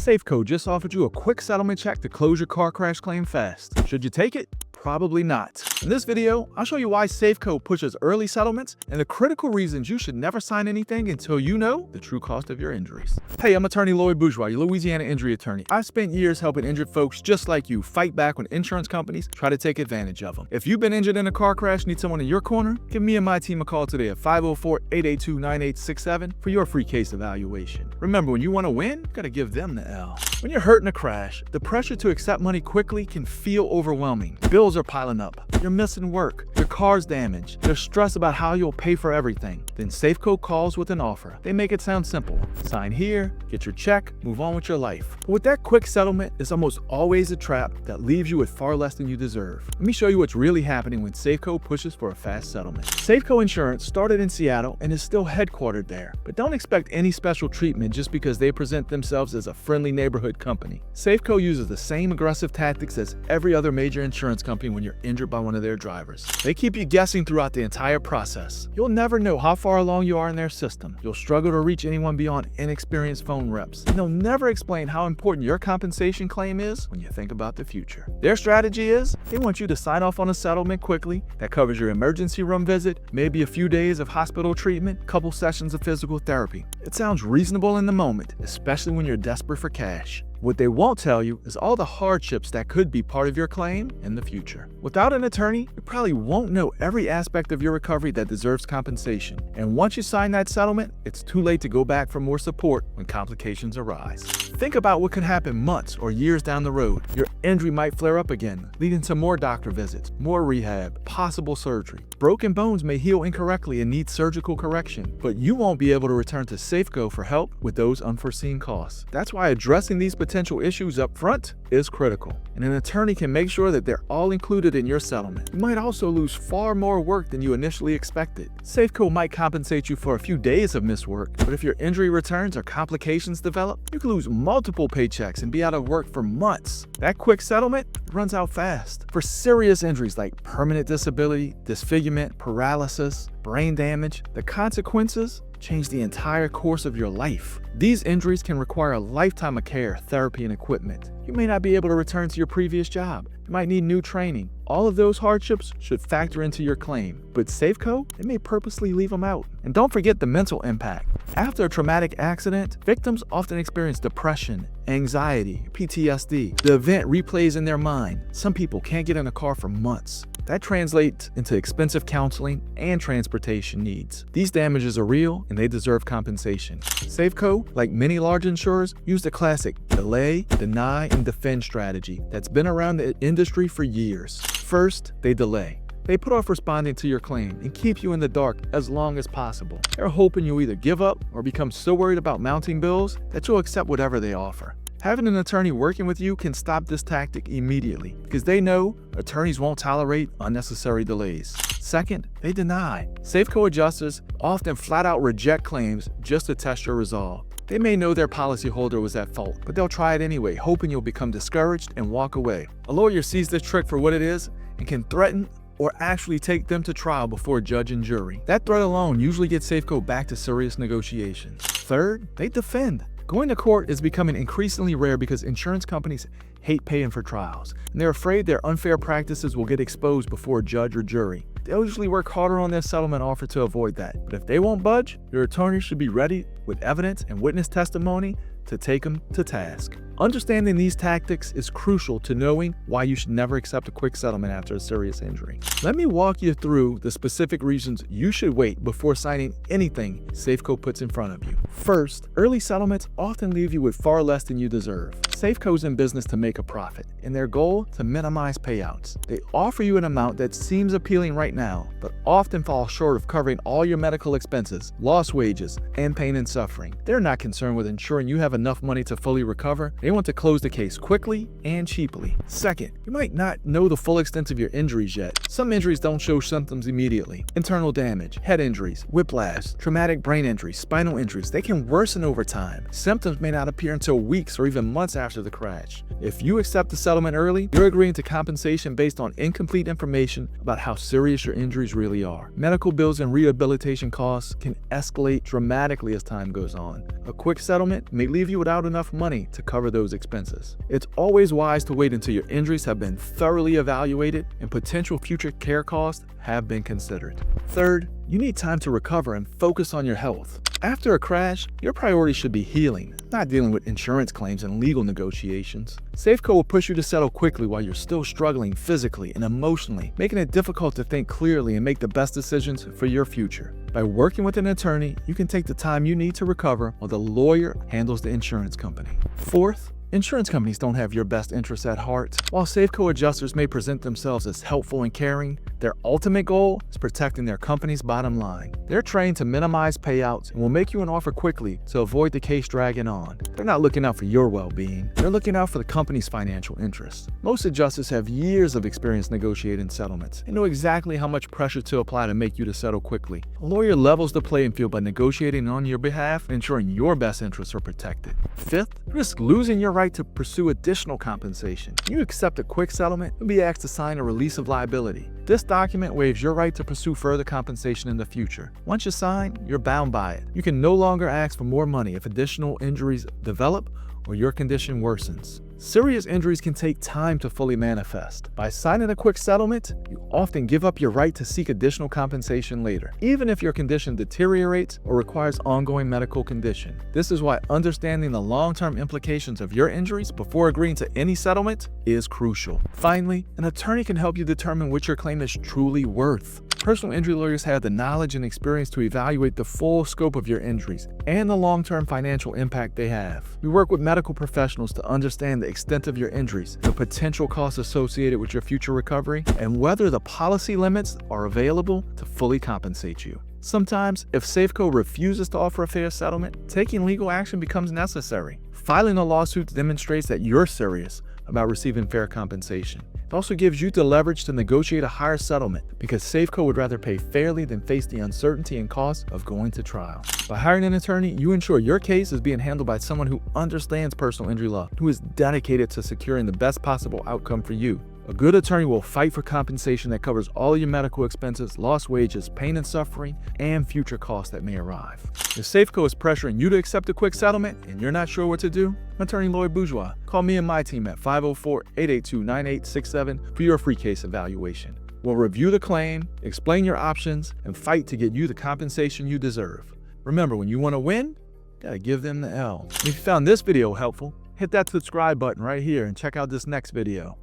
Safeco just offered you a quick settlement check to close your car crash claim fast. Should you take it? Probably not. In this video, I'll show you why Safeco pushes early settlements and the critical reasons you should never sign anything until you know the true cost of your injuries. Hey, I'm attorney Lloyd Bourgeois, your Louisiana injury attorney. I've spent years helping injured folks just like you fight back when insurance companies try to take advantage of them. If you've been injured in a car crash and need someone in your corner, give me and my team a call today at 504-882-9867 for your free case evaluation. Remember, when you want to win, you gotta give them the L. When you're hurt in a crash, the pressure to accept money quickly can feel overwhelming. Bills are piling up. You're missing work. Your car's damaged. There's stress about how you'll pay for everything. Then Safeco calls with an offer. They make it sound simple. Sign here, get your check, move on with your life. But with that quick settlement, it's almost always a trap that leaves you with far less than you deserve. Let me show you what's really happening when Safeco pushes for a fast settlement. Safeco Insurance started in Seattle and is still headquartered there. But don't expect any special treatment just because they present themselves as a friendly neighborhood company. Safeco uses the same aggressive tactics as every other major insurance company when you're injured by one of their drivers. They keep you guessing throughout the entire process. You'll never know how far along you are in their system. You'll struggle to reach anyone beyond inexperienced phone reps. And they'll never explain how important your compensation claim is when you think about the future. Their strategy is they want you to sign off on a settlement quickly that covers your emergency room visit, maybe a few days of hospital treatment, couple sessions of physical therapy. It sounds reasonable in the moment, especially when you're desperate for cash. What they won't tell you is all the hardships that could be part of your claim in the future. Without an attorney, you probably won't know every aspect of your recovery that deserves compensation. And once you sign that settlement, it's too late to go back for more support when complications arise. Think about what could happen months or years down the road. Your injury might flare up again, leading to more doctor visits, more rehab, possible surgery. Broken bones may heal incorrectly and need surgical correction, but you won't be able to return to Safeco for help with those unforeseen costs. That's why addressing these potential issues up front is critical, and an attorney can make sure that they're all included in your settlement. You might also lose far more work than you initially expected. Safeco might compensate you for a few days of missed work, but if your injury returns or complications develop, you could lose multiple paychecks and be out of work for months. That quick settlement runs out fast. For serious injuries like permanent disability, disfigurement, paralysis, brain damage, the consequences change the entire course of your life. These injuries can require a lifetime of care, therapy, and equipment. You may not be able to return to your previous job. You might need new training. All of those hardships should factor into your claim. But Safeco, they may purposely leave them out. And don't forget the mental impact. After a traumatic accident, victims often experience depression, anxiety, PTSD. The event replays in their mind. Some people can't get in a car for months. That translates into expensive counseling and transportation needs. These damages are real and they deserve compensation. Safeco, like many large insurers, use the classic delay, deny, and defend strategy that's been around the industry for years. First, they delay. They put off responding to your claim and keep you in the dark as long as possible. They're hoping you'll either give up or become so worried about mounting bills that you'll accept whatever they offer. Having an attorney working with you can stop this tactic immediately because they know attorneys won't tolerate unnecessary delays. Second, they deny. Safeco adjusters often flat out reject claims just to test your resolve. They may know their policyholder was at fault, but they'll try it anyway, hoping you'll become discouraged and walk away. A lawyer sees this trick for what it is and can threaten or actually take them to trial before judge and jury. That threat alone usually gets Safeco back to serious negotiations. Third, they defend. Going to court is becoming increasingly rare because insurance companies hate paying for trials, and they're afraid their unfair practices will get exposed before a judge or jury. They'll usually work harder on their settlement offer to avoid that. But if they won't budge, your attorney should be ready with evidence and witness testimony to take them to task. Understanding these tactics is crucial to knowing why you should never accept a quick settlement after a serious injury. Let me walk you through the specific reasons you should wait before signing anything Safeco puts in front of you. First, early settlements often leave you with far less than you deserve. Safeco's in business to make a profit, and their goal to minimize payouts. They offer you an amount that seems appealing right now, but often falls short of covering all your medical expenses, lost wages, and pain and suffering. They're not concerned with ensuring you have enough money to fully recover. They want to close the case quickly and cheaply. Second, you might not know the full extent of your injuries yet. Some injuries don't show symptoms immediately. Internal damage, head injuries, whiplash, traumatic brain injuries, spinal injuries, they can worsen over time. Symptoms may not appear until weeks or even months after after the crash. If you accept the settlement early, you're agreeing to compensation based on incomplete information about how serious your injuries really are. Medical bills and rehabilitation costs can escalate dramatically as time goes on. A quick settlement may leave you without enough money to cover those expenses. It's always wise to wait until your injuries have been thoroughly evaluated and potential future care costs have been considered. Third, you need time to recover and focus on your health. After a crash, your priority should be healing, not dealing with insurance claims and legal negotiations. Safeco will push you to settle quickly while you're still struggling physically and emotionally, making it difficult to think clearly and make the best decisions for your future. By working with an attorney, you can take the time you need to recover while the lawyer handles the insurance company. Fourth, insurance companies don't have your best interests at heart. While Safeco adjusters may present themselves as helpful and caring, their ultimate goal is protecting their company's bottom line. They're trained to minimize payouts and will make you an offer quickly to avoid the case dragging on. They're not looking out for your well-being. They're looking out for the company's financial interests. Most adjusters have years of experience negotiating settlements and know exactly how much pressure to apply to make you to settle quickly. A lawyer levels the playing field by negotiating on your behalf and ensuring your best interests are protected. Fifth, risk losing your right to pursue additional compensation. You accept a quick settlement, you'll be asked to sign a release of liability. This document waives your right to pursue further compensation in the future. Once you sign, you're bound by it. You can no longer ask for more money if additional injuries develop or your condition worsens. Serious injuries can take time to fully manifest. By signing a quick settlement, you often give up your right to seek additional compensation later, even if your condition deteriorates or requires ongoing medical condition. This is why understanding the long-term implications of your injuries before agreeing to any settlement is crucial. Finally, an attorney can help you determine what your claim is truly worth. Personal injury lawyers have the knowledge and experience to evaluate the full scope of your injuries and the long-term financial impact they have. We work with medical professionals to understand the extent of your injuries, the potential costs associated with your future recovery, and whether the policy limits are available to fully compensate you. Sometimes, if Safeco refuses to offer a fair settlement, taking legal action becomes necessary. Filing a lawsuit demonstrates that you're serious about receiving fair compensation. It also gives you the leverage to negotiate a higher settlement because Safeco would rather pay fairly than face the uncertainty and cost of going to trial. By hiring an attorney, you ensure your case is being handled by someone who understands personal injury law, who is dedicated to securing the best possible outcome for you. A good attorney will fight for compensation that covers all your medical expenses, lost wages, pain and suffering, and future costs that may arrive. If Safeco is pressuring you to accept a quick settlement and you're not sure what to do, I'm attorney Lloyd Bourgeois. Call me and my team at 504-882-9867 for your free case evaluation. We'll review the claim, explain your options, and fight to get you the compensation you deserve. Remember, when you want to win, you gotta give them the L. If you found this video helpful, hit that subscribe button right here and check out this next video.